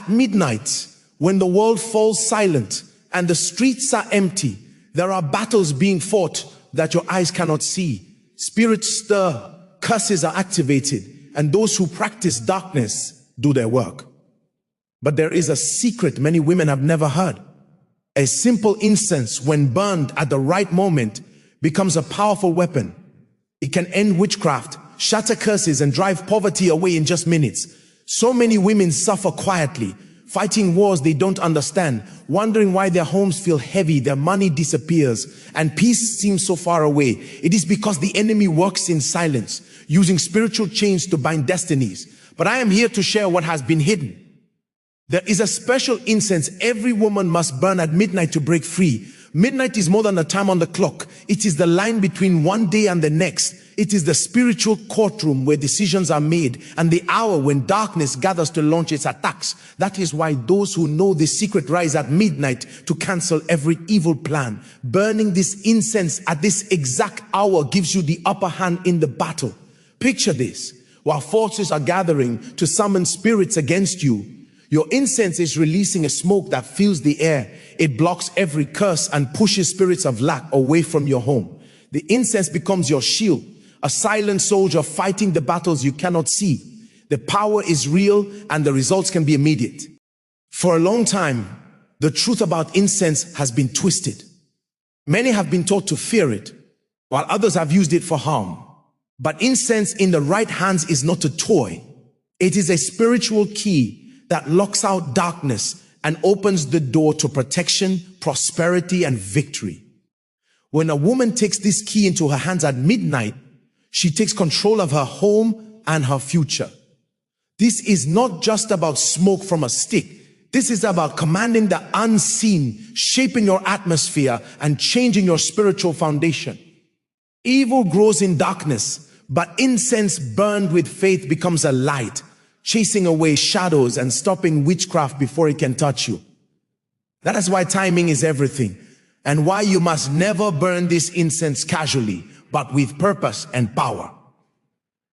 At midnight, when the world falls silent and the streets are empty, there are battles being fought that your eyes cannot see. Spirits stir, curses are activated, and those who practice darkness do their work. But there is a secret many women have never heard. A simple incense, when burned at the right moment, becomes a powerful weapon. It can end witchcraft, shatter curses, and drive poverty away in just minutes. So many women suffer quietly, fighting wars they don't understand, wondering why their homes feel heavy, their money disappears, and peace seems so far away. It is because the enemy works in silence, using spiritual chains to bind destinies. But I am here to share what has been hidden. There is a special incense every woman must burn at midnight to break free. Midnight is more than a time on the clock. It is the line between one day and the next. It is the spiritual courtroom where decisions are made, and the hour when darkness gathers to launch its attacks. That is why those who know the secret rise at midnight to cancel every evil plan. Burning this incense at this exact hour gives you the upper hand in the battle. Picture this: while forces are gathering to summon spirits against you, your incense is releasing a smoke that fills the air. It blocks every curse and pushes spirits of lack away from your home. The incense becomes your shield, a silent soldier fighting the battles you cannot see. The power is real and the results can be immediate. For a long time, the truth about incense has been twisted. Many have been taught to fear it, while others have used it for harm. But incense in the right hands is not a toy. It is a spiritual key that locks out darkness and opens the door to protection, prosperity, and victory. When a woman takes this key into her hands at midnight, she takes control of her home and her future. This is not just about smoke from a stick. This is about commanding the unseen, shaping your atmosphere, and changing your spiritual foundation. Evil grows in darkness, but incense burned with faith becomes a light, chasing away shadows and stopping witchcraft before it can touch you. That is why timing is everything, and why you must never burn this incense casually, but with purpose and power.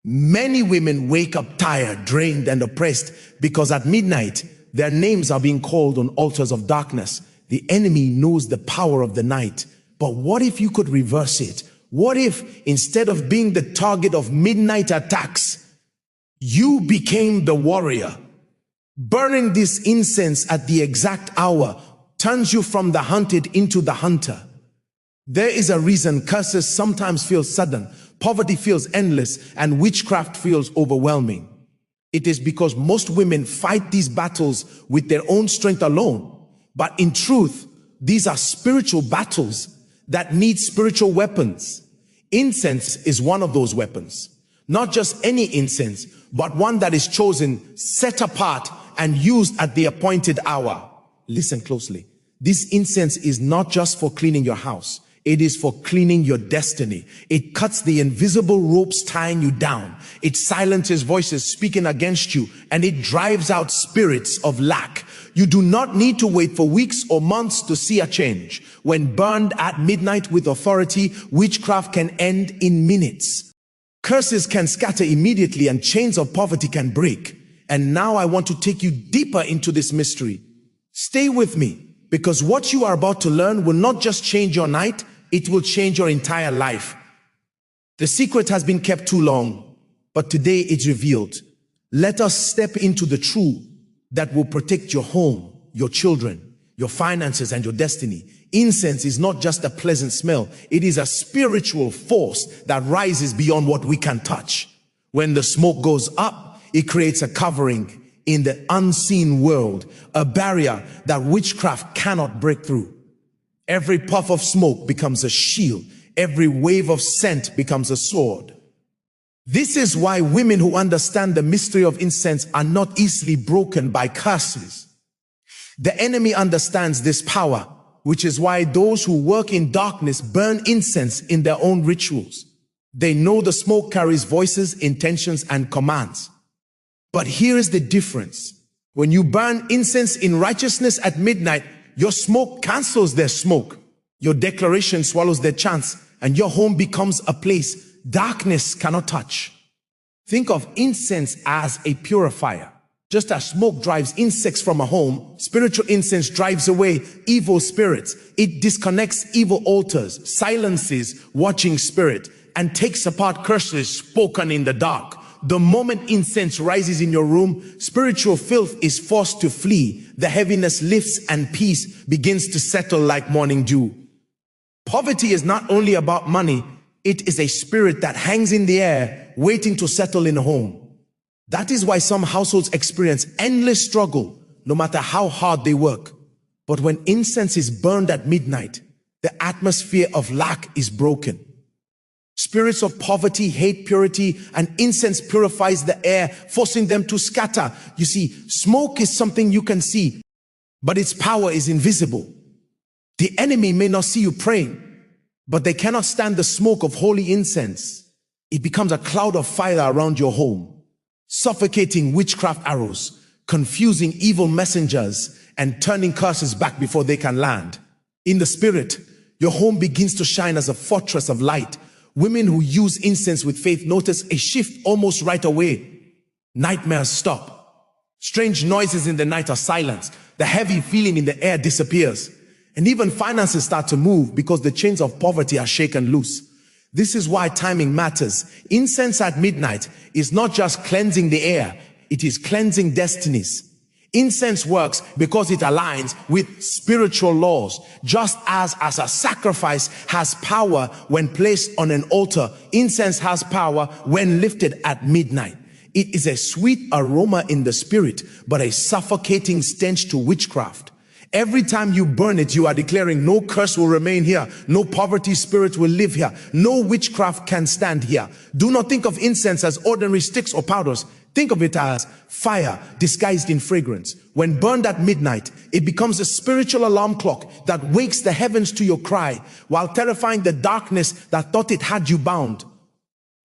Many women wake up tired, drained, and oppressed because at midnight, their names are being called on altars of darkness. The enemy knows the power of the night. But what if you could reverse it? What if, instead of being the target of midnight attacks, you became the warrior? Burning this incense at the exact hour turns you from the hunted into the hunter. There is a reason curses sometimes feel sudden, poverty feels endless, and witchcraft feels overwhelming. It is because most women fight these battles with their own strength alone. But in truth, these are spiritual battles that need spiritual weapons. Incense is one of those weapons. Not just any incense, but one that is chosen, set apart, and used at the appointed hour. Listen closely. This incense is not just for cleaning your house. It is for cleaning your destiny. It cuts the invisible ropes tying you down. It silences voices speaking against you, and it drives out spirits of lack. You do not need to wait for weeks or months to see a change. When burned at midnight with authority, witchcraft can end in minutes. Curses can scatter immediately, and chains of poverty can break. And now I want to take you deeper into this mystery. Stay with me, because what you are about to learn will not just change your night, it will change your entire life. The secret has been kept too long, but today it's revealed. Let us step into the truth that will protect your home, your children, your finances, and your destiny. Incense is not just a pleasant smell. It is a spiritual force that rises beyond what we can touch. When the smoke goes up, it creates a covering in the unseen world, a barrier that witchcraft cannot break through. Every puff of smoke becomes a shield. Every wave of scent becomes a sword. This is why women who understand the mystery of incense are not easily broken by curses. The enemy understands this power, which is why those who work in darkness burn incense in their own rituals. They know the smoke carries voices, intentions, and commands. But here is the difference. When you burn incense in righteousness at midnight, your smoke cancels their smoke. Your declaration swallows their chants, and your home becomes a place darkness cannot touch. Think of incense as a purifier. Just as smoke drives insects from a home, spiritual incense drives away evil spirits. It disconnects evil altars, silences watching spirit, and takes apart curses spoken in the dark. The moment incense rises in your room, spiritual filth is forced to flee. The heaviness lifts and peace begins to settle like morning dew. Poverty is not only about money, it is a spirit that hangs in the air, waiting to settle in a home. That is why some households experience endless struggle, no matter how hard they work. But when incense is burned at midnight, the atmosphere of lack is broken. Spirits of poverty hate purity, and incense purifies the air, forcing them to scatter. You see, smoke is something you can see, but its power is invisible. The enemy may not see you praying, but they cannot stand the smoke of holy incense. It becomes a cloud of fire around your home, suffocating witchcraft arrows, confusing evil messengers, and turning curses back before they can land. In the spirit, your home begins to shine as a fortress of light. Women who use incense with faith notice a shift almost right away. Nightmares stop. Strange noises in the night are silenced. The heavy feeling in the air disappears. And even finances start to move because the chains of poverty are shaken loose. This is why timing matters. Incense at midnight is not just cleansing the air, it is cleansing destinies. Incense works because it aligns with spiritual laws. Just as a sacrifice has power when placed on an altar, incense has power when lifted at midnight. It is a sweet aroma in the spirit, but a suffocating stench to witchcraft. Every time you burn it, you are declaring no curse will remain here. No poverty spirit will live here. No witchcraft can stand here. Do not think of incense as ordinary sticks or powders. Think of it as fire disguised in fragrance. When burned at midnight, it becomes a spiritual alarm clock that wakes the heavens to your cry while terrifying the darkness that thought it had you bound.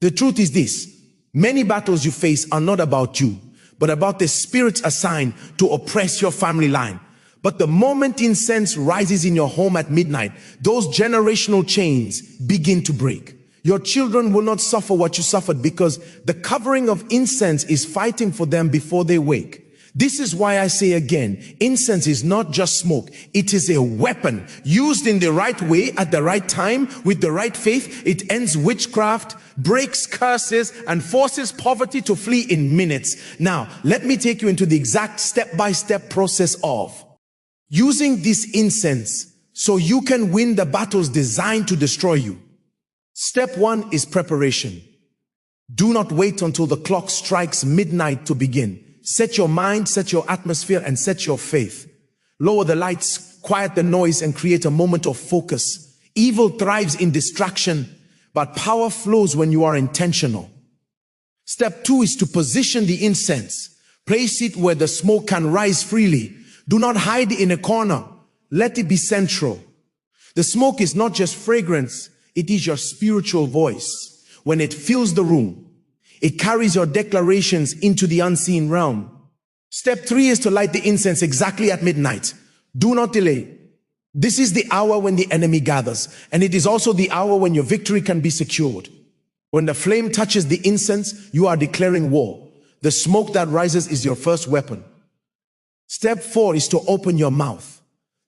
The truth is this: many battles you face are not about you, but about the spirits assigned to oppress your family line. But the moment incense rises in your home at midnight, those generational chains begin to break. Your children will not suffer what you suffered because the covering of incense is fighting for them before they wake. This is why I say again, incense is not just smoke. It is a weapon used in the right way at the right time with the right faith. It ends witchcraft, breaks curses, and forces poverty to flee in minutes. Now, let me take you into the exact step-by-step process of using this incense so you can win the battles designed to destroy you. Step 1 is preparation. Do not wait until the clock strikes midnight to begin. Set your mind, set your atmosphere, and set your faith. Lower the lights, quiet the noise, and create a moment of focus. Evil thrives in distraction, but power flows when you are intentional. Step 2 is to position the incense. Place it where the smoke can rise freely. Do not hide in a corner. Let it be central. The smoke is not just fragrance, it is your spiritual voice. When it fills the room, it carries your declarations into the unseen realm. Step 3 is to light the incense exactly at midnight. Do not delay. This is the hour when the enemy gathers, and it is also the hour when your victory can be secured. When the flame touches the incense, you are declaring war. The smoke that rises is your first weapon. Step 4 is to open your mouth.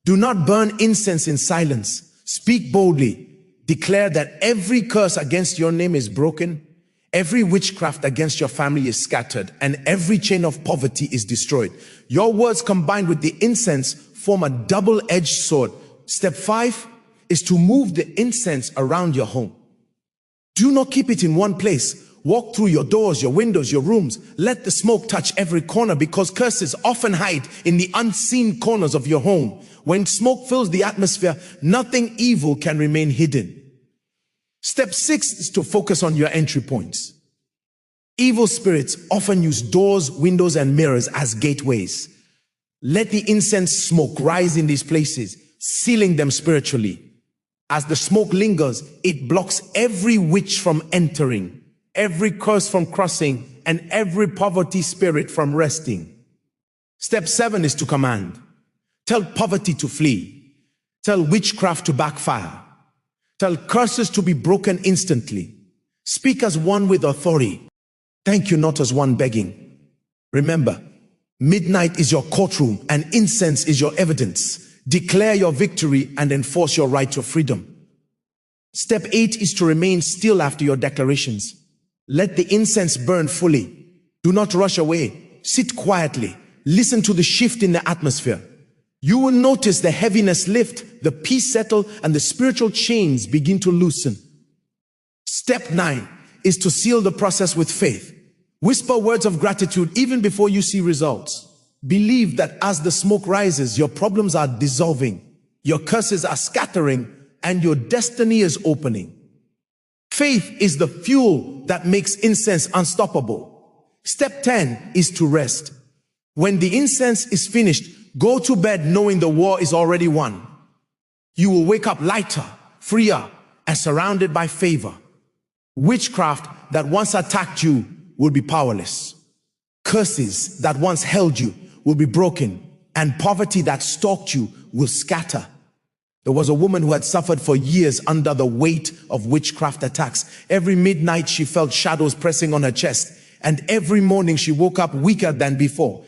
Do not burn incense in silence. Speak boldly. Declare that every curse against your name is broken, every witchcraft against your family is scattered, and every chain of poverty is destroyed. Your words combined with the incense form a double-edged sword. Step 5 is to move the incense around your home. Do not keep it in one place. Walk through your doors, your windows, your rooms. Let the smoke touch every corner, because curses often hide in the unseen corners of your home. When smoke fills the atmosphere, nothing evil can remain hidden. Step 6 is to focus on your entry points. Evil spirits often use doors, windows, and mirrors as gateways. Let the incense smoke rise in these places, sealing them spiritually. As the smoke lingers, it blocks every witch from entering, every curse from crossing, and every poverty spirit from resting. Step 7 is to command. Tell poverty to flee. Tell witchcraft to backfire. Tell curses to be broken instantly. Speak as one with authority. Thank you not as one begging. Remember, Midnight is your courtroom and incense is your evidence. Declare your victory and enforce your right to freedom. Step 8 is to remain still after your declarations. Let the incense burn fully. Do not rush away. Sit quietly. Listen to the shift in the atmosphere. You will notice the heaviness lift, the peace settle, and the spiritual chains begin to loosen. Step 9 is to seal the process with faith. Whisper words of gratitude even before you see results. Believe that as the smoke rises, your problems are dissolving, your curses are scattering, and your destiny is opening. Faith is the fuel that makes incense unstoppable. Step 10 is to rest. When the incense is finished, go to bed knowing the war is already won. You will wake up lighter, freer, and surrounded by favor. Witchcraft that once attacked you will be powerless. Curses that once held you will be broken, and poverty that stalked you will scatter. There was a woman who had suffered for years under the weight of witchcraft attacks. Every midnight she felt shadows pressing on her chest, and every morning she woke up weaker than before.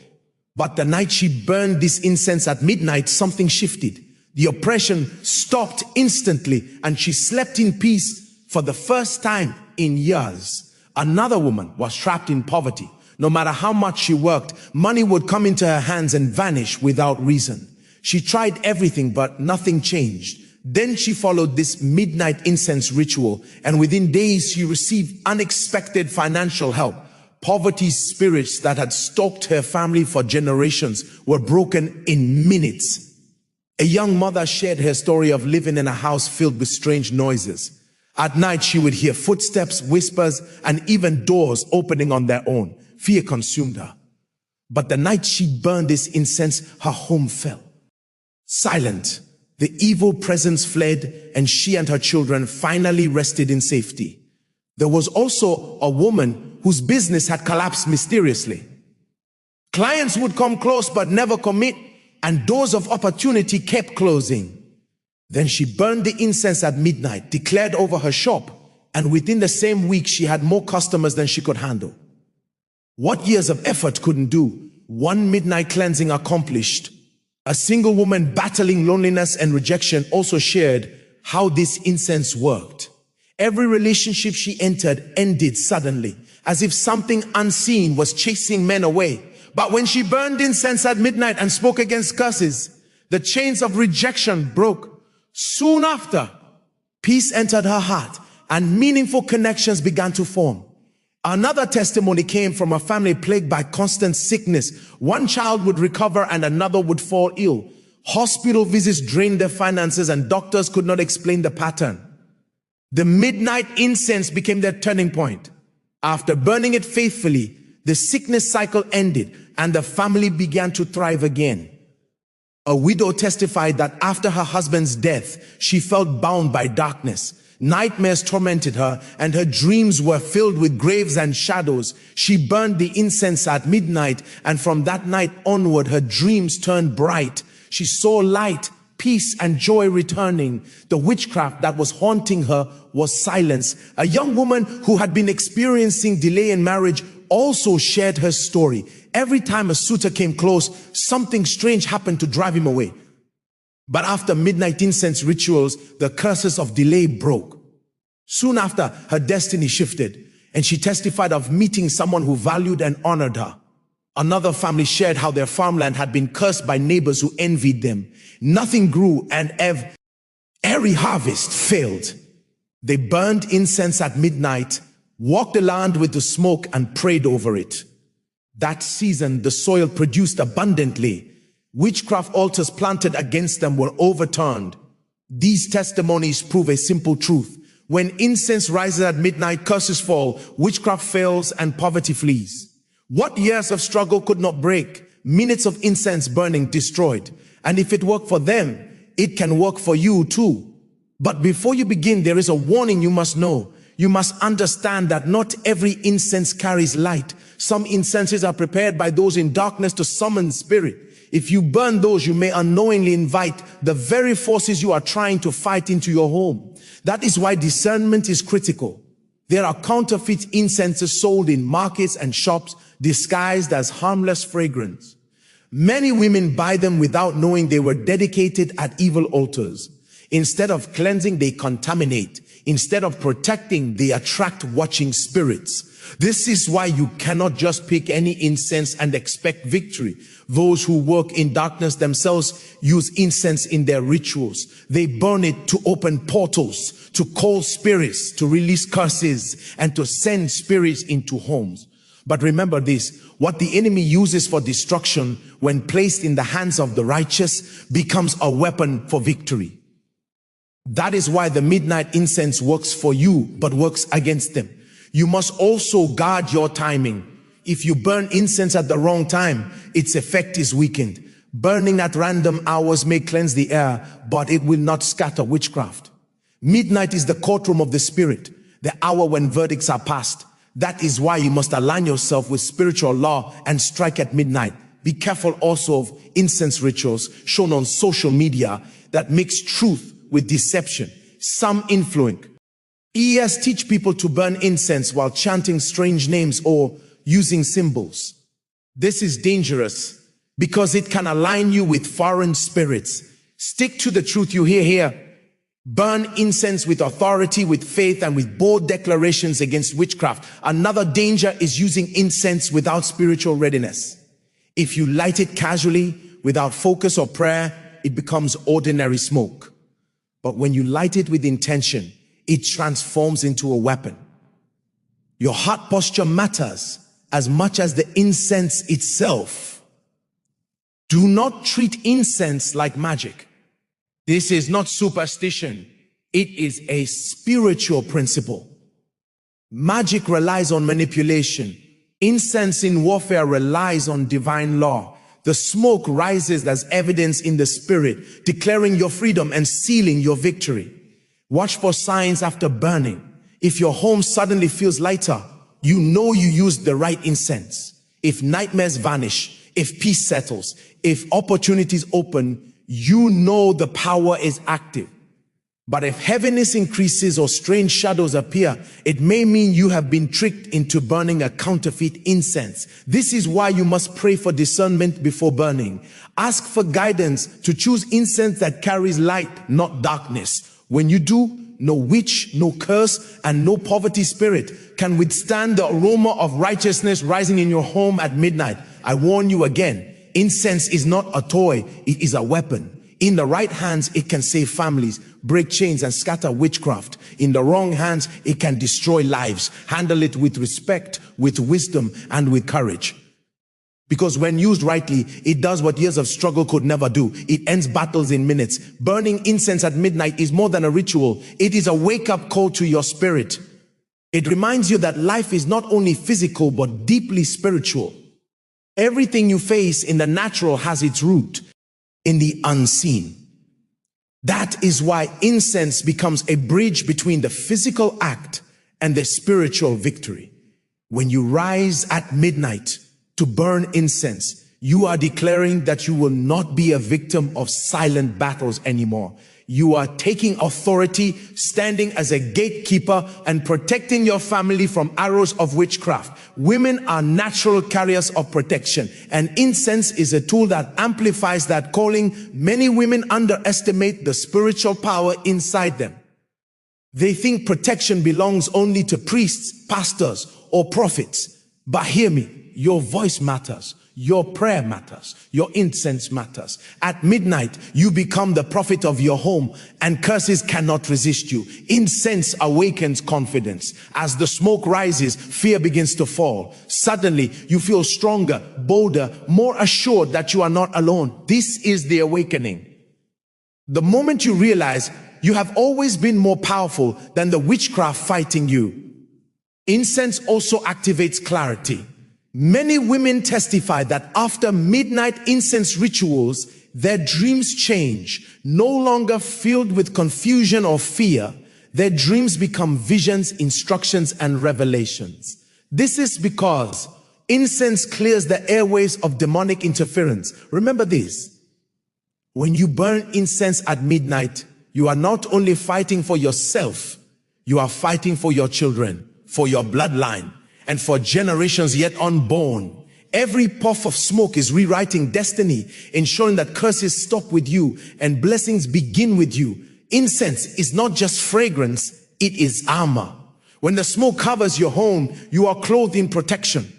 But the night she burned this incense at midnight, something shifted. The oppression stopped instantly, and she slept in peace for the first time in years. Another woman was trapped in poverty. No matter how much she worked, money would come into her hands and vanish without reason. She tried everything, but nothing changed. Then she followed this midnight incense ritual, and within days she received unexpected financial help. Poverty's spirits that had stalked her family for generations were broken in minutes. A young mother shared her story of living in a house filled with strange noises. At night, she would hear footsteps, whispers, and even doors opening on their own. Fear consumed her. But the night she burned this incense, her home fell. Silent, the evil presence fled, and she and her children finally rested in safety. There was also a woman whose business had collapsed mysteriously. Clients would come close but never commit, and doors of opportunity kept closing. Then she burned the incense at midnight, declared over her shop, and within the same week she had more customers than she could handle. What years of effort couldn't do, one midnight cleansing accomplished. A single woman battling loneliness and rejection also shared how this incense worked. Every relationship she entered ended suddenly, as if something unseen was chasing men away. But when she burned incense at midnight and spoke against curses, the chains of rejection broke. Soon after, peace entered her heart and meaningful connections began to form. Another testimony came from a family plagued by constant sickness. One child would recover and another would fall ill. Hospital visits drained their finances and doctors could not explain the pattern. The midnight incense became their turning point. After burning it faithfully, the sickness cycle ended and the family began to thrive again. A widow testified that after her husband's death, she felt bound by darkness. Nightmares tormented her, and her dreams were filled with graves and shadows. She burned the incense at midnight, and from that night onward, her dreams turned bright. She saw light, peace, and joy returning. The witchcraft that was haunting her was silenced. A young woman who had been experiencing delay in marriage also shared her story. Every time a suitor came close, something strange happened to drive him away. But after midnight incense rituals, the curses of delay broke. Soon after, her destiny shifted, and she testified of meeting someone who valued and honored her. Another family shared how their farmland had been cursed by neighbors who envied them. Nothing grew, and every harvest failed. They burned incense at midnight, walked the land with the smoke, and prayed over it. That season, the soil produced abundantly. Witchcraft altars planted against them were overturned. These testimonies prove a simple truth. When incense rises at midnight, curses fall, witchcraft fails, and poverty flees. What years of struggle could not break? Minutes of incense burning destroyed. And if it worked for them, it can work for you too. But before you begin, there is a warning you must know. You must understand that not every incense carries light. Some incenses are prepared by those in darkness to summon spirit. If you burn those, you may unknowingly invite the very forces you are trying to fight into your home. That is why discernment is critical. There are counterfeit incenses sold in markets and shops disguised as harmless fragrance. Many women buy them without knowing they were dedicated at evil altars. Instead of cleansing, they contaminate. Instead of protecting, they attract watching spirits. This is why you cannot just pick any incense and expect victory. Those who work in darkness themselves use incense in their rituals. They burn it to open portals, to call spirits, to release curses, and to send spirits into homes. But remember this, what the enemy uses for destruction, when placed in the hands of the righteous, becomes a weapon for victory. That is why the midnight incense works for you, but works against them. You must also guard your timing. If you burn incense at the wrong time, its effect is weakened. Burning at random hours may cleanse the air, but it will not scatter witchcraft. Midnight is the courtroom of the spirit, the hour when verdicts are passed. That is why you must align yourself with spiritual law and strike at midnight. Be careful also of incense rituals shown on social media that mix truth with deception. Some influence. Teach people to burn incense while chanting strange names or using symbols. This is dangerous because it can align you with foreign spirits. Stick to the truth you hear here. Burn incense with authority, with faith, and with bold declarations against witchcraft. Another danger is using incense without spiritual readiness. If you light it casually, without focus or prayer, it becomes ordinary smoke. But when you light it with intention, it transforms into a weapon. Your heart posture matters as much as the incense itself. Do not treat incense like magic. This is not superstition. It is a spiritual principle. Magic relies on manipulation. Incense in warfare relies on divine law. The smoke rises as evidence in the spirit, declaring your freedom and sealing your victory. Watch for signs after burning. If your home suddenly feels lighter, you know you used the right incense. If nightmares vanish, if peace settles, if opportunities open, you know the power is active. But if heaviness increases or strange shadows appear, it may mean you have been tricked into burning a counterfeit incense. This is why you must pray for discernment before burning. Ask for guidance to choose incense that carries light, not darkness. When you do, no witch, no curse, and no poverty spirit can withstand the aroma of righteousness rising in your home at midnight. I warn you again, incense is not a toy, it is a weapon. In the right hands, it can save families, break chains, and scatter witchcraft. In the wrong hands, it can destroy lives. Handle it with respect, with wisdom, and with courage. Because when used rightly, it does what years of struggle could never do. It ends battles in minutes. Burning incense at midnight is more than a ritual. It is a wake-up call to your spirit. It reminds you that life is not only physical, but deeply spiritual. Everything you face in the natural has its root in the unseen. That is why incense becomes a bridge between the physical act and the spiritual victory. When you rise at midnight to burn incense, you are declaring that you will not be a victim of silent battles anymore. You are taking authority, standing as a gatekeeper, and protecting your family from arrows of witchcraft. Women are natural carriers of protection, and incense is a tool that amplifies that calling. Many women underestimate the spiritual power inside them. They think protection belongs only to priests, pastors, or prophets. But hear me, your voice matters. Your prayer matters. Your incense matters. At midnight, you become the prophet of your home, and curses cannot resist you. Incense awakens confidence. As the smoke rises, fear begins to fall. Suddenly, you feel stronger, bolder, more assured that you are not alone. This is the awakening. The moment you realize you have always been more powerful than the witchcraft fighting you. Incense also activates clarity. Many women testify that after midnight incense rituals, their dreams change. No longer filled with confusion or fear, their dreams become visions, instructions, and revelations. This is because incense clears the airways of demonic interference. Remember this. When you burn incense at midnight, you are not only fighting for yourself, you are fighting for your children, for your bloodline, and for generations yet unborn. Every puff of smoke is rewriting destiny, ensuring that curses stop with you and blessings begin with you. Incense is not just fragrance, it is armor. When the smoke covers your home, you are clothed in protection.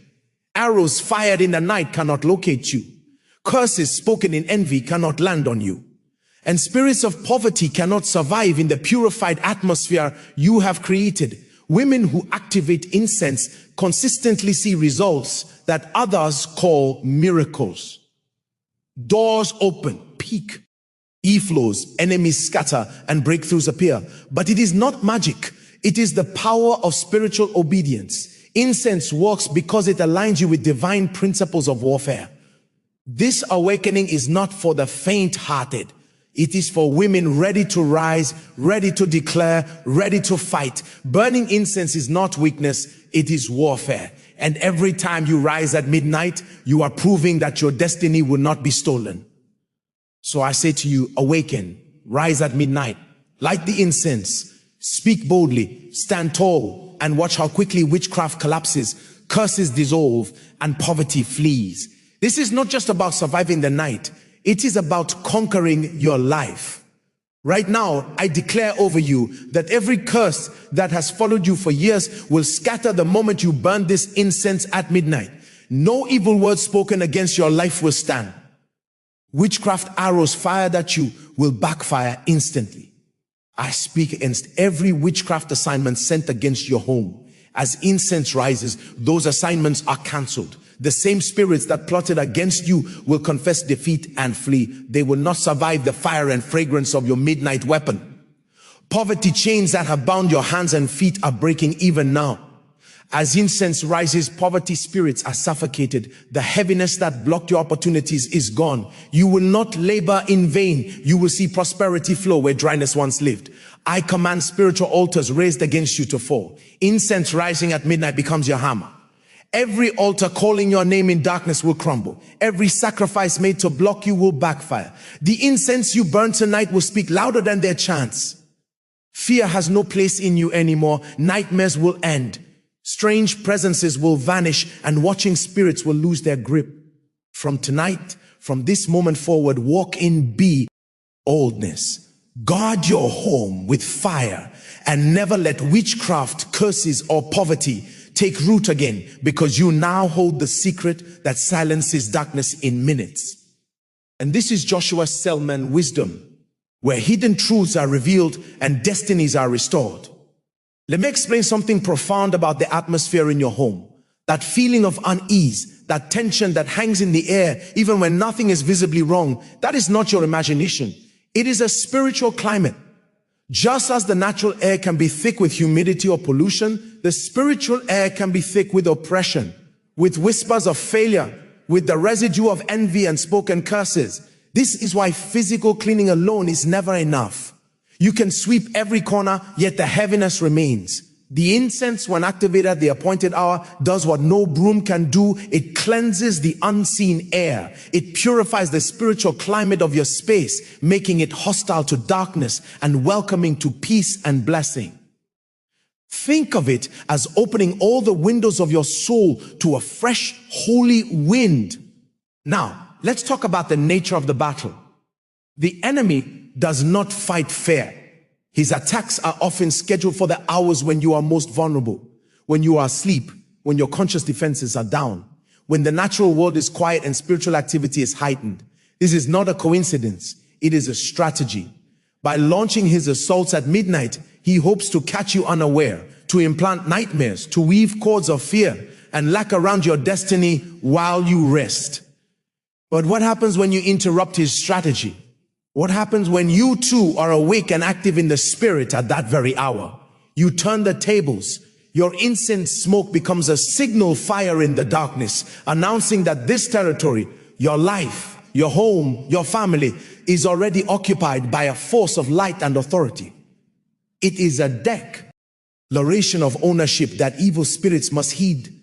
Arrows fired in the night cannot locate you. Curses spoken in envy cannot land on you. And spirits of poverty cannot survive in the purified atmosphere you have created. Women who activate incense consistently see results that others call miracles. Doors open, peak, e-flows, enemies scatter, and breakthroughs appear. But it is not magic. It is the power of spiritual obedience. Incense works because it aligns you with divine principles of warfare. This awakening is not for the faint-hearted. It is for women ready to rise, ready to declare, ready to fight. Burning incense is not weakness, it is warfare. And every time you rise at midnight, you are proving that your destiny will not be stolen. So I say to you, awaken, rise at midnight, light the incense, speak boldly, stand tall, and watch how quickly witchcraft collapses, curses dissolve, and poverty flees. This is not just about surviving the night. It is about conquering your life. Right now, I declare over you that every curse that has followed you for years will scatter the moment you burn this incense at midnight. No evil word spoken against your life will stand. Witchcraft arrows fired at you will backfire instantly. I speak against every witchcraft assignment sent against your home. As incense rises, those assignments are cancelled. The same spirits that plotted against you will confess defeat and flee. They will not survive the fire and fragrance of your midnight weapon. Poverty chains that have bound your hands and feet are breaking even now. As incense rises, poverty spirits are suffocated. The heaviness that blocked your opportunities is gone. You will not labor in vain. You will see prosperity flow where dryness once lived. I command spiritual altars raised against you to fall. Incense rising at midnight becomes your hammer. Every altar calling your name in darkness will crumble. Every sacrifice made to block you will backfire. The incense you burn tonight will speak louder than their chants. Fear has no place in you anymore. Nightmares will end. Strange presences will vanish, and watching spirits will lose their grip. From tonight, from this moment forward, walk in boldness. Guard your home with fire, and never let witchcraft, curses, or poverty take root again, because you now hold the secret that silences darkness in minutes. And this is Joshua Selman wisdom, where hidden truths are revealed and destinies are restored. Let me explain something profound about the atmosphere in your home. That feeling of unease, that tension that hangs in the air even when nothing is visibly wrong, that is not your imagination. It is a spiritual climate. Just as the natural air can be thick with humidity or pollution, the spiritual air can be thick with oppression, with whispers of failure, with the residue of envy and spoken curses. This is why physical cleaning alone is never enough. You can sweep every corner, yet the heaviness remains. The incense, when activated at the appointed hour, does what no broom can do. It cleanses the unseen air. It purifies the spiritual climate of your space, making it hostile to darkness and welcoming to peace and blessing. Think of it as opening all the windows of your soul to a fresh, holy wind. Now, let's talk about the nature of the battle. The enemy does not fight fair. His attacks are often scheduled for the hours when you are most vulnerable, when you are asleep, when your conscious defenses are down, when the natural world is quiet and spiritual activity is heightened. This is not a coincidence. It is a strategy. By launching his assaults at midnight, he hopes to catch you unaware, to implant nightmares, to weave cords of fear and lack around your destiny while you rest. But what happens when you interrupt his strategy? What happens when you too are awake and active in the spirit at that very hour? You turn the tables. Your incense smoke becomes a signal fire in the darkness, announcing that this territory, your life, your home, your family, is already occupied by a force of light and authority. It is a declaration of ownership that evil spirits must heed.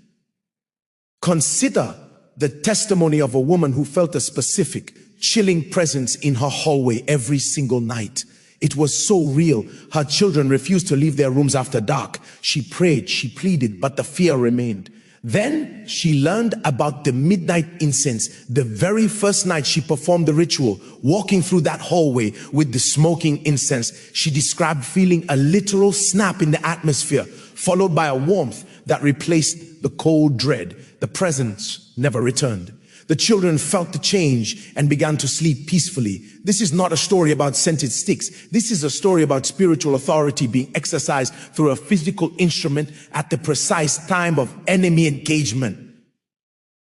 Consider the testimony of a woman who felt a specific, chilling presence in her hallway every single night. It was so real. Her children refused to leave their rooms after dark. She prayed, she pleaded, but the fear remained. Then she learned about the midnight incense. The very first night she performed the ritual, walking through that hallway with the smoking incense, she described feeling a literal snap in the atmosphere, followed by a warmth that replaced the cold dread. The presence never returned. The children felt the change and began to sleep peacefully. This is not a story about scented sticks. This is a story about spiritual authority being exercised through a physical instrument at the precise time of enemy engagement.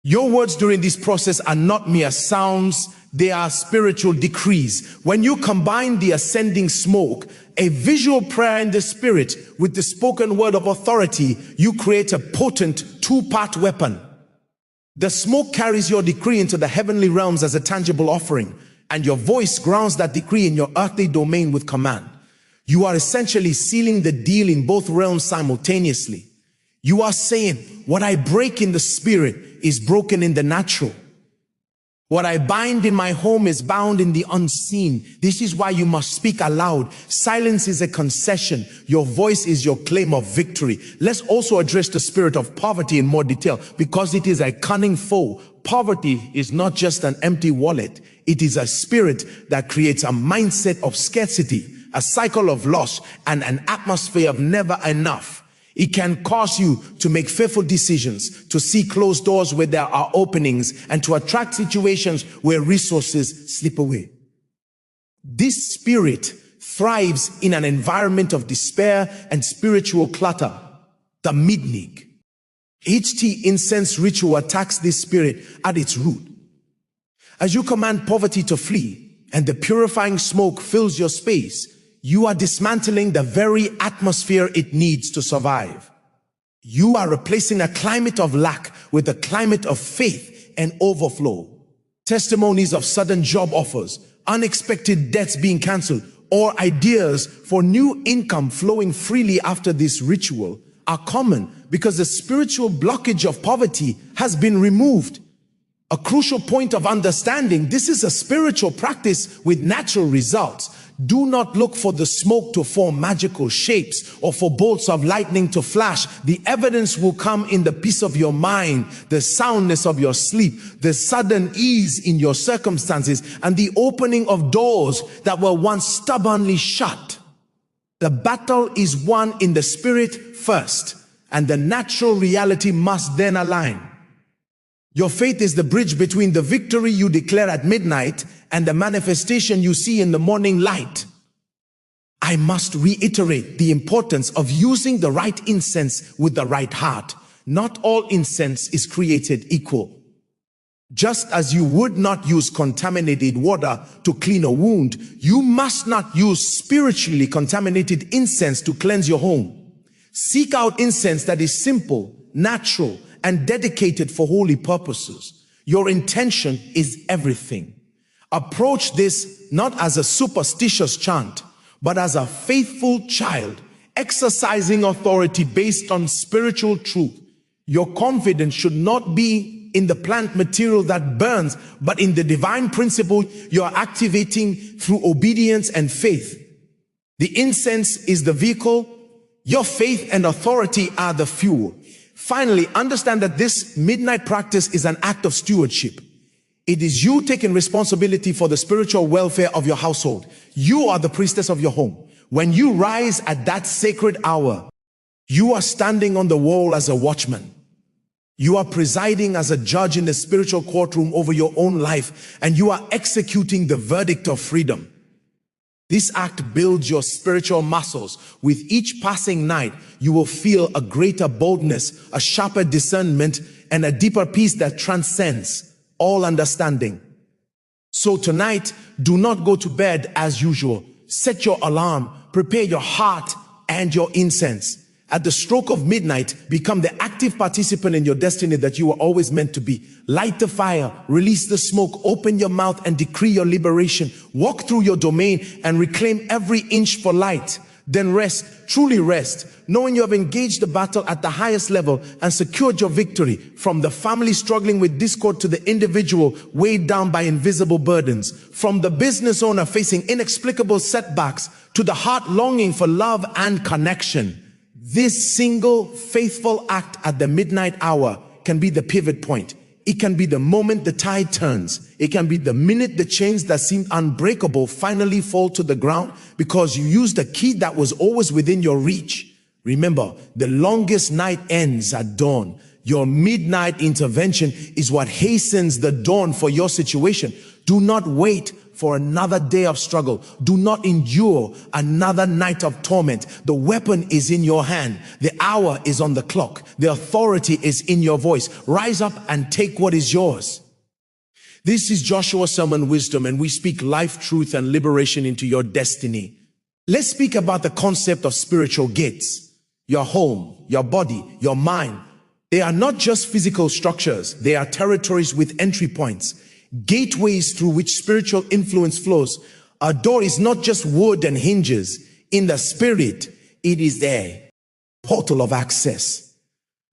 Your words during this process are not mere sounds, they are spiritual decrees. When you combine the ascending smoke, a visual prayer in the spirit, with the spoken word of authority, you create a potent two-part weapon. The smoke carries your decree into the heavenly realms as a tangible offering, and your voice grounds that decree in your earthly domain with command. You are essentially sealing the deal in both realms simultaneously. You are saying, what I break in the spirit is broken in the natural. What I bind in my home is bound in the unseen. This is why you must speak aloud. Silence is a concession. Your voice is your claim of victory. Let's also address the spirit of poverty in more detail, because it is a cunning foe. Poverty is not just an empty wallet. It is a spirit that creates a mindset of scarcity, a cycle of loss, and an atmosphere of never enough. It can cause you to make fearful decisions, to see closed doors where there are openings, and to attract situations where resources slip away. This spirit thrives in an environment of despair and spiritual clutter, the midnight. HT incense ritual attacks this spirit at its root. As you command poverty to flee and the purifying smoke fills your space, you are dismantling the very atmosphere it needs to survive. You are replacing a climate of lack with a climate of faith and overflow. Testimonies of sudden job offers, unexpected debts being cancelled, or ideas for new income flowing freely after this ritual are common because the spiritual blockage of poverty has been removed. A crucial point of understanding: this is a spiritual practice with natural results. Do not look for the smoke to form magical shapes or for bolts of lightning to flash. The evidence will come in the peace of your mind, the soundness of your sleep, the sudden ease in your circumstances, and the opening of doors that were once stubbornly shut. The battle is won in the spirit first, and the natural reality must then align. Your faith is the bridge between the victory you declare at midnight and the manifestation you see in the morning light. I must reiterate the importance of using the right incense with the right heart. Not all incense is created equal. Just as you would not use contaminated water to clean a wound, you must not use spiritually contaminated incense to cleanse your home. Seek out incense that is simple, natural, and dedicated for holy purposes. Your intention is everything. Approach this not as a superstitious chant, but as a faithful child, exercising authority based on spiritual truth. Your confidence should not be in the plant material that burns, but in the divine principle you are activating through obedience and faith. The incense is the vehicle. Your faith and authority are the fuel. Finally, understand that this midnight practice is an act of stewardship. It is you taking responsibility for the spiritual welfare of your household. You are the priestess of your home. When you rise at that sacred hour, you are standing on the wall as a watchman. You are presiding as a judge in the spiritual courtroom over your own life, and you are executing the verdict of freedom. This act builds your spiritual muscles. With each passing night, you will feel a greater boldness, a sharper discernment, and a deeper peace that transcends all understanding. So tonight, do not go to bed as usual. Set your alarm, prepare your heart and your incense. At the stroke of midnight, become the active participant in your destiny that you were always meant to be. Light the fire, release the smoke, open your mouth and decree your liberation. Walk through your domain and reclaim every inch for light. Then rest, truly rest, knowing you have engaged the battle at the highest level and secured your victory. From the family struggling with discord to the individual weighed down by invisible burdens. From the business owner facing inexplicable setbacks to the heart longing for love and connection. This single faithful act at the midnight hour can be the pivot point. It can be the moment the tide turns. It can be the minute the chains that seemed unbreakable finally fall to the ground because you used a key that was always within your reach. Remember, the longest night ends at dawn. Your midnight intervention is what hastens the dawn for your situation. Do not wait for another day of struggle. Do not endure another night of torment. The weapon is in your hand. The hour is on the clock. The authority is in your voice. Rise up and take what is yours. This is Joshua Selman Wisdom, and we speak life, truth, and liberation into your destiny. Let's speak about the concept of spiritual gates. Your home, your body, your mind. They are not just physical structures. They are territories with entry points. Gateways through which spiritual influence flows. A door is not just wood and hinges. In the spirit, it is a portal of access.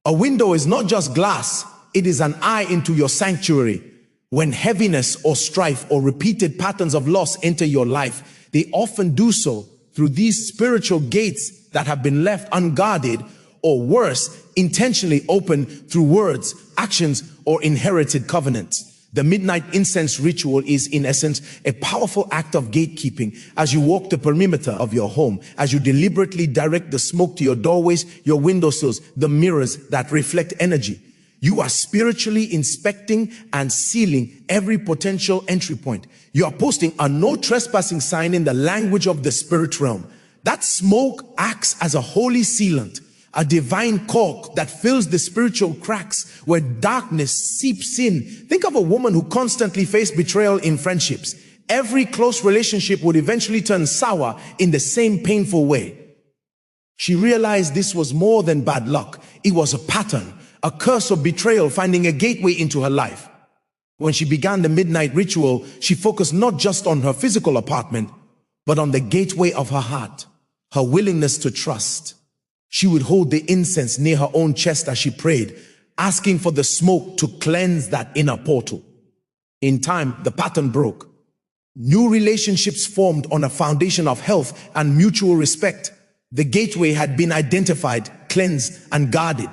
A window is not just glass. It is an eye into your sanctuary. When heaviness or strife or repeated patterns of loss enter your life, they often do so through these spiritual gates that have been left unguarded, or worse, intentionally open through words, actions, or inherited covenants. The midnight incense ritual is, in essence, a powerful act of gatekeeping. As you walk the perimeter of your home, as you deliberately direct the smoke to your doorways, your windowsills, the mirrors that reflect energy, you are spiritually inspecting and sealing every potential entry point. You are posting a no trespassing sign in the language of the spirit realm. That smoke acts as a holy sealant, a divine cork that fills the spiritual cracks where darkness seeps in. Think of a woman who constantly faced betrayal in friendships. Every close relationship would eventually turn sour in the same painful way. She realized this was more than bad luck. It was a pattern, a curse of betrayal finding a gateway into her life. When she began the midnight ritual, she focused not just on her physical apartment, but on the gateway of her heart, her willingness to trust. She would hold the incense near her own chest as she prayed, asking for the smoke to cleanse that inner portal. In time, the pattern broke. New relationships formed on a foundation of health and mutual respect. The gateway had been identified, cleansed, and guarded.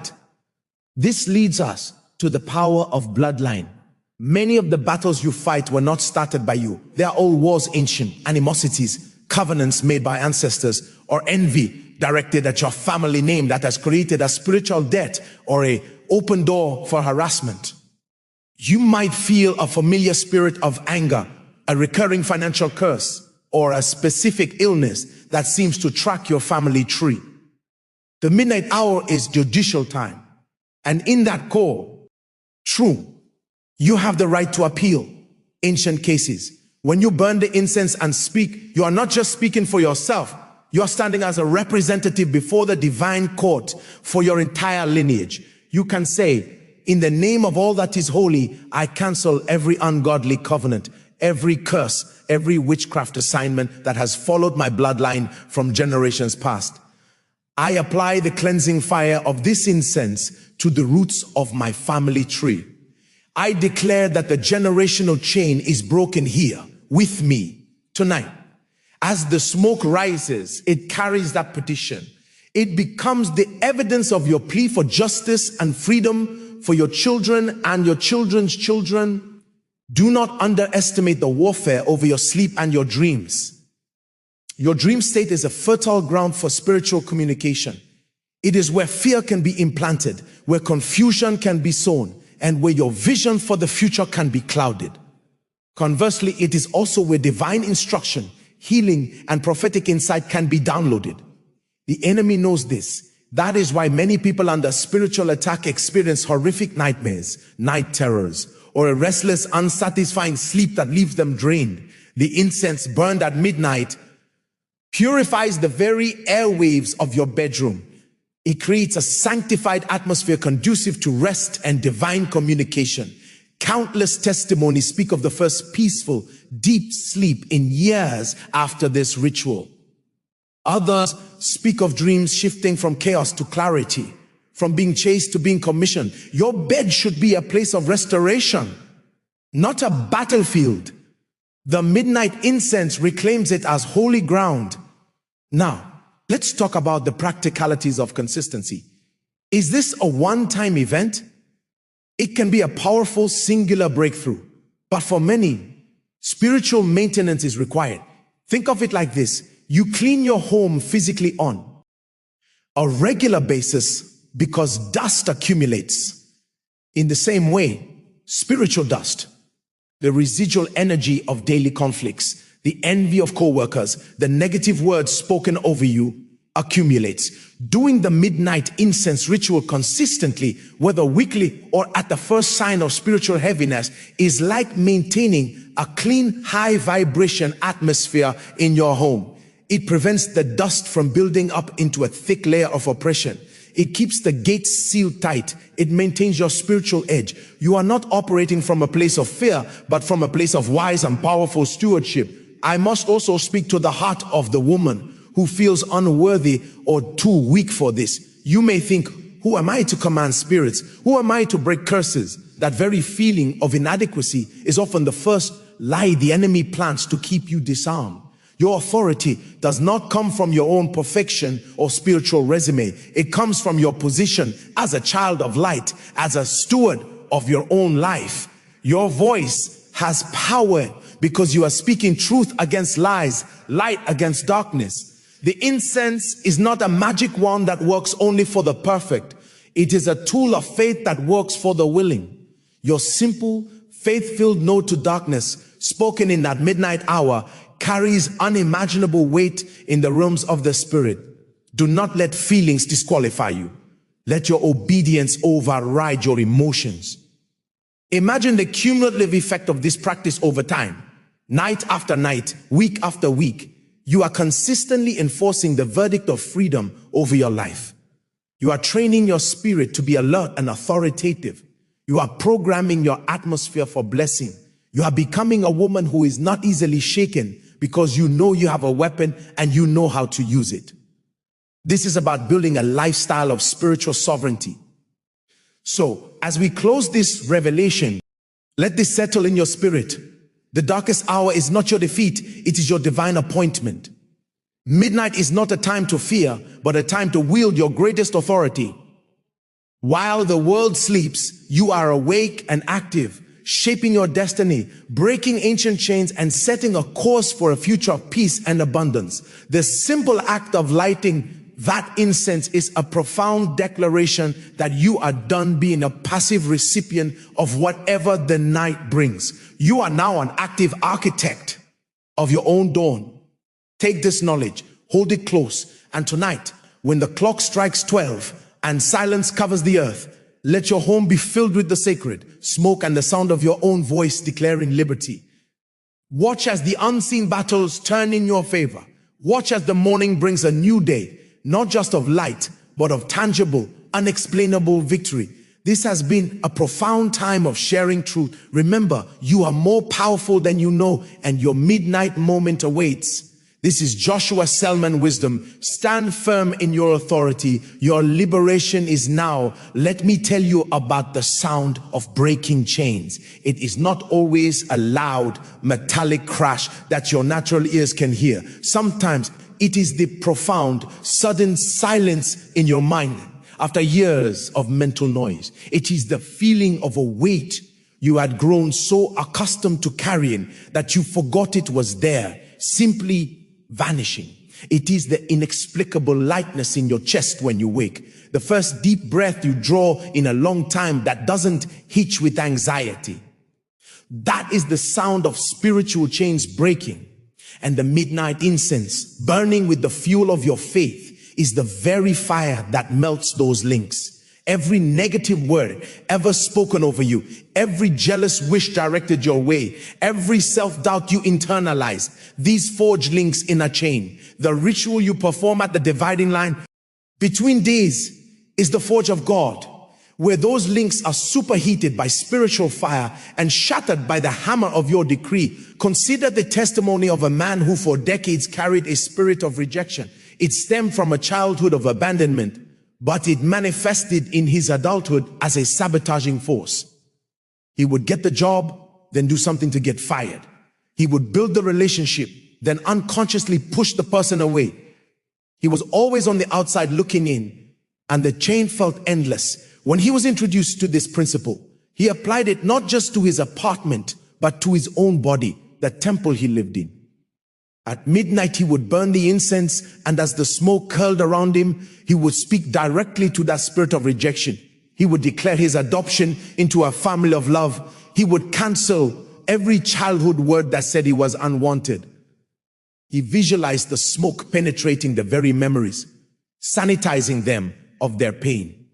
This leads us to the power of bloodline. Many of the battles you fight were not started by you. They are all wars ancient, animosities, covenants made by ancestors, or envy directed at your family name that has created a spiritual debt or an open door for harassment. You might feel a familiar spirit of anger, a recurring financial curse, or a specific illness that seems to track your family tree. The midnight hour is judicial time. And in that core, true, you have the right to appeal ancient cases. When you burn the incense and speak, you are not just speaking for yourself. You are standing as a representative before the divine court for your entire lineage. You can say, in the name of all that is holy, I cancel every ungodly covenant, every curse, every witchcraft assignment that has followed my bloodline from generations past. I apply the cleansing fire of this incense to the roots of my family tree. I declare that the generational chain is broken here with me tonight. As the smoke rises, it carries that petition. It becomes the evidence of your plea for justice and freedom for your children and your children's children. Do not underestimate the warfare over your sleep and your dreams. Your dream state is a fertile ground for spiritual communication. It is where fear can be implanted, where confusion can be sown, and where your vision for the future can be clouded. Conversely, it is also where divine instruction, healing, and prophetic insight can be downloaded. The enemy knows this. That is why many people under spiritual attack experience horrific nightmares, night terrors, or a restless, unsatisfying sleep that leaves them drained. The incense burned at midnight purifies the very airwaves of your bedroom. It creates a sanctified atmosphere conducive to rest and divine communication. Countless testimonies speak of the first peaceful, deep sleep in years after this ritual. Others speak of dreams shifting from chaos to clarity, from being chased to being commissioned. Your bed should be a place of restoration, not a battlefield. The midnight incense reclaims it as holy ground. Now, let's talk about the practicalities of consistency. Is this a one-time event? It can be a powerful singular breakthrough, but for many, spiritual maintenance is required. Think of it like this. You clean your home physically on a regular basis because dust accumulates. In the same way, spiritual dust, the residual energy of daily conflicts, the envy of co-workers, the negative words spoken over you accumulates. Doing the midnight incense ritual consistently, whether weekly or at the first sign of spiritual heaviness, is like maintaining a clean, high vibration atmosphere in your home. It prevents the dust from building up into a thick layer of oppression. It keeps the gates sealed tight. It maintains your spiritual edge. You are not operating from a place of fear, but from a place of wise and powerful stewardship. I must also speak to the heart of the woman who feels unworthy or too weak for this. You may think, who am I to command spirits? Who am I to break curses? That very feeling of inadequacy is often the first lie the enemy plants to keep you disarmed. Your authority does not come from your own perfection or spiritual resume. It comes from your position as a child of light, as a steward of your own life. Your voice has power because you are speaking truth against lies, light against darkness. The incense is not a magic wand that works only for the perfect. It is a tool of faith that works for the willing. Your simple, faith-filled no to darkness, spoken in that midnight hour, carries unimaginable weight in the realms of the spirit. Do not let feelings disqualify you. Let your obedience override your emotions. Imagine the cumulative effect of this practice over time. Night after night, week after week, you are consistently enforcing the verdict of freedom over your life. You are training your spirit to be alert and authoritative. You are programming your atmosphere for blessing. You are becoming a woman who is not easily shaken because you know you have a weapon and you know how to use it. This is about building a lifestyle of spiritual sovereignty. So, as we close this revelation, let this settle in your spirit. The darkest hour is not your defeat, it is your divine appointment. Midnight is not a time to fear, but a time to wield your greatest authority. While the world sleeps, you are awake and active, shaping your destiny, breaking ancient chains, and setting a course for a future of peace and abundance. The simple act of lighting that incense is a profound declaration that you are done being a passive recipient of whatever the night brings. You are now an active architect of your own dawn. Take this knowledge, hold it close, and tonight, when the clock strikes 12 and silence covers the earth, let your home be filled with the sacred, smoke and the sound of your own voice declaring liberty. Watch as the unseen battles turn in your favor. Watch as the morning brings a new day, not just of light, but of tangible, unexplainable victory. This has been a profound time of sharing truth. Remember, you are more powerful than you know, and your midnight moment awaits. This is Joshua Selman wisdom. Stand firm in your authority. Your liberation is now. Let me tell you about the sound of breaking chains. It is not always a loud metallic crash that your natural ears can hear. Sometimes it is the profound, sudden silence in your mind after years of mental noise. It is the feeling of a weight you had grown so accustomed to carrying that you forgot it was there, simply vanishing. It is the inexplicable lightness in your chest when you wake, the first deep breath you draw in a long time that doesn't hitch with anxiety. That is the sound of spiritual chains breaking. And the midnight incense, burning with the fuel of your faith, is the very fire that melts those links. Every negative word ever spoken over you, every jealous wish directed your way, every self-doubt you internalize, these forge links in a chain. The ritual you perform at the dividing line between days is the forge of God, where those links are superheated by spiritual fire and shattered by the hammer of your decree. Consider the testimony of a man who for decades carried a spirit of rejection. It stemmed from a childhood of abandonment, but it manifested in his adulthood as a sabotaging force. He would get the job, then do something to get fired. He would build the relationship, then unconsciously push the person away. He was always on the outside looking in, and the chain felt endless. When he was introduced to this principle, he applied it not just to his apartment, but to his own body, the temple he lived in. At midnight, he would burn the incense, and as the smoke curled around him, he would speak directly to that spirit of rejection. He would declare his adoption into a family of love. He would cancel every childhood word that said he was unwanted. He visualized the smoke penetrating the very memories, sanitizing them of their pain.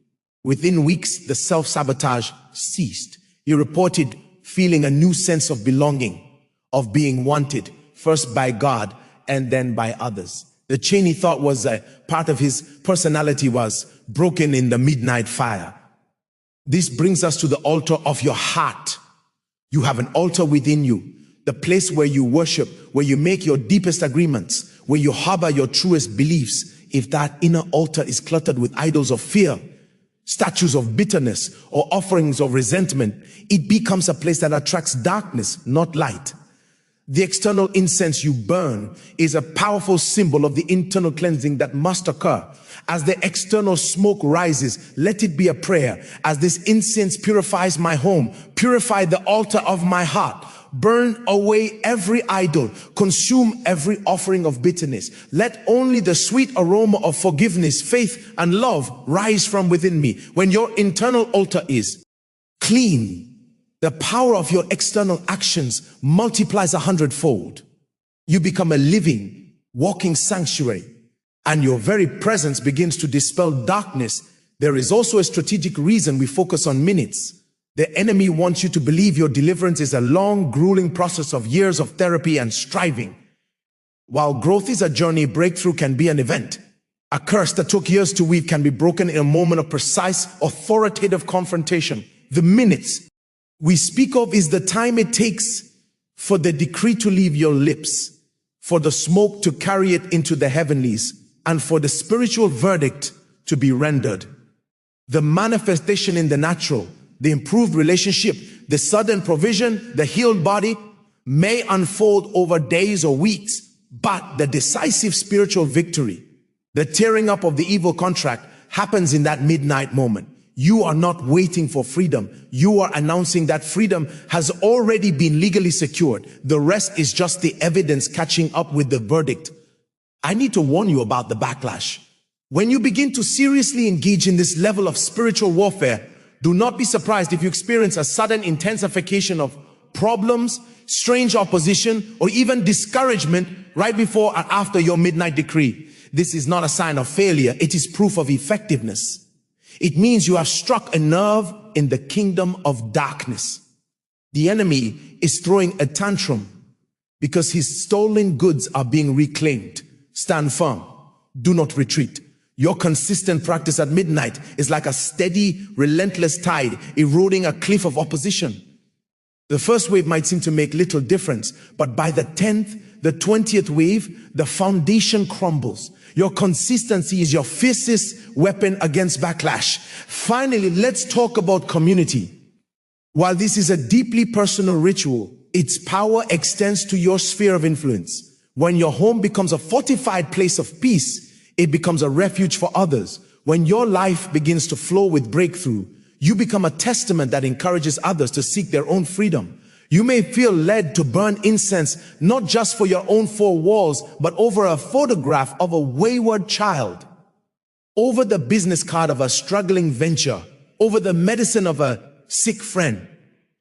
Within weeks, the self-sabotage ceased. He reported feeling a new sense of belonging, of being wanted, first by God and then by others. The chain he thought was a part of his personality was broken in the midnight fire. This brings us to the altar of your heart. You have an altar within you, the place where you worship, where you make your deepest agreements, where you harbor your truest beliefs. If that inner altar is cluttered with idols of fear, statues of bitterness, or offerings of resentment, it becomes a place that attracts darkness, not light. The external incense you burn is a powerful symbol of the internal cleansing that must occur. As the external smoke rises, let it be a prayer. As this incense purifies my home, purify the altar of my heart. Burn away every idol, consume every offering of bitterness. Let only the sweet aroma of forgiveness, faith, and love rise from within me. When your internal altar is clean, the power of your external actions multiplies 100-fold. You become a living, walking sanctuary, and your very presence begins to dispel darkness. There is also a strategic reason we focus on minutes. The enemy wants you to believe your deliverance is a long, grueling process of years of therapy and striving. While growth is a journey, breakthrough can be an event. A curse that took years to weave can be broken in a moment of precise, authoritative confrontation. The minutes we speak of is the time it takes for the decree to leave your lips, for the smoke to carry it into the heavenlies, and for the spiritual verdict to be rendered. The manifestation in the natural, the improved relationship, the sudden provision, the healed body may unfold over days or weeks, but the decisive spiritual victory, the tearing up of the evil contract, happens in that midnight moment. You are not waiting for freedom. You are announcing that freedom has already been legally secured. The rest is just the evidence catching up with the verdict. I need to warn you about the backlash. When you begin to seriously engage in this level of spiritual warfare, do not be surprised if you experience a sudden intensification of problems, strange opposition, or even discouragement right before and after your midnight decree. This is not a sign of failure. It is proof of effectiveness. It means you have struck a nerve in the kingdom of darkness. The enemy is throwing a tantrum because his stolen goods are being reclaimed. Stand firm. Do not retreat. Your consistent practice at midnight is like a steady, relentless tide eroding a cliff of opposition. The first wave might seem to make little difference, but by the 10th, the 20th wave, the foundation crumbles. Your consistency is your fiercest weapon against backlash. Finally, let's talk about community. While this is a deeply personal ritual, its power extends to your sphere of influence. When your home becomes a fortified place of peace, it becomes a refuge for others. When your life begins to flow with breakthrough, you become a testament that encourages others to seek their own freedom. You may feel led to burn incense, not just for your own four walls, but over a photograph of a wayward child, over the business card of a struggling venture, over the medicine of a sick friend.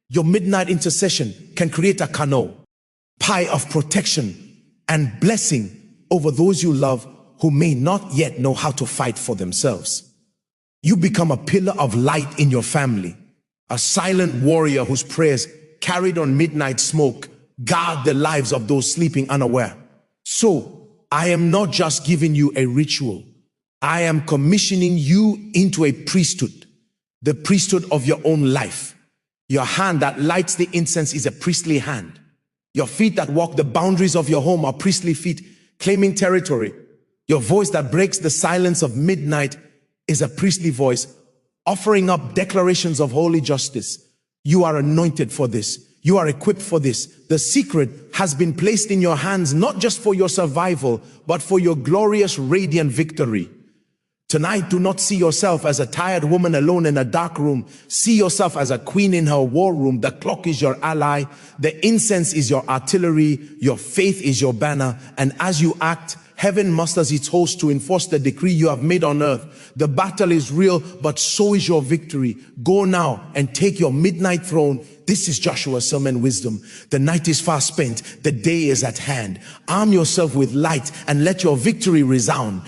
Your midnight intercession can create a kano, pie of protection and blessing over those you love who may not yet know how to fight for themselves. You become a pillar of light in your family, a silent warrior whose prayers carried on midnight smoke guard the lives of those sleeping unaware. So, I am not just giving you a ritual. I am commissioning you into a priesthood, the priesthood of your own life. Your hand that lights the incense is a priestly hand. Your feet that walk the boundaries of your home are priestly feet, claiming territory. Your voice that breaks the silence of midnight is a priestly voice, offering up declarations of holy justice. You are anointed for this. You are equipped for this. The secret has been placed in your hands, not just for your survival, but for your glorious, radiant victory. Tonight, do not see yourself as a tired woman alone in a dark room. See yourself as a queen in her war room. The clock is your ally. The incense is your artillery. Your faith is your banner. And as you act, heaven musters its host to enforce the decree you have made on earth. The battle is real, but so is your victory. Go now and take your midnight throne. This is Joshua Selman wisdom. The night is far spent. The day is at hand. Arm yourself with light and let your victory resound.